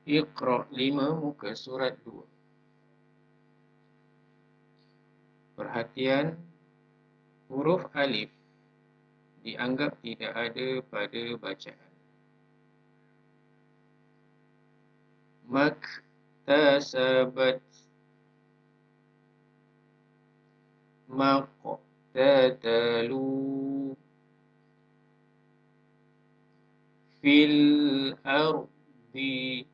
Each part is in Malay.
Iqra 5 muka surat 2. Perhatian, huruf alif dianggap tidak ada pada bacaan. Maktasabat, maqtatalu, fil ardi,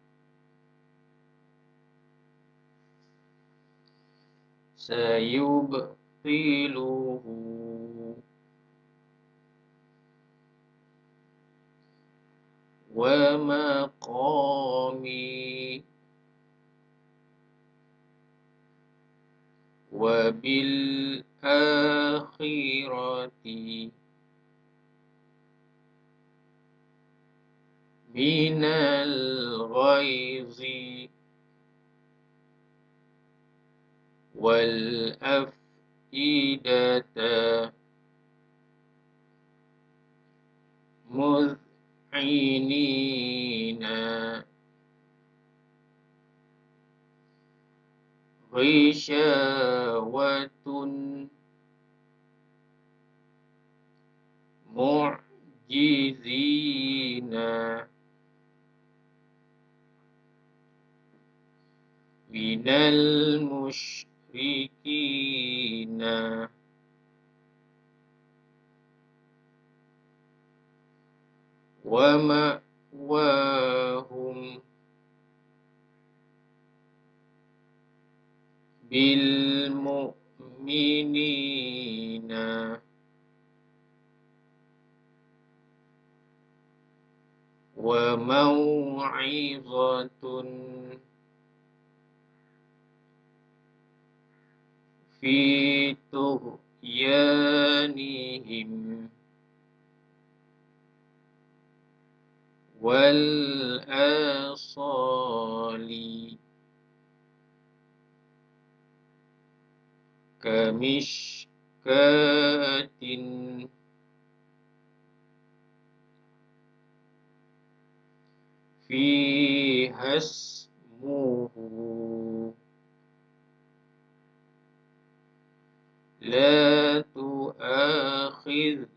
sayubtiluhu, wa maqami, wa bil akhirati, minal ghaizi, wal afidata, muz'inina, ghisyawatun, mu'jizina, minal musyrikina, wa ma'wahum bil mu'minina, wa maw'izatun fi tughyanihim, wal asali, kamishkatin, fiha ismuhu, la tu'akhidna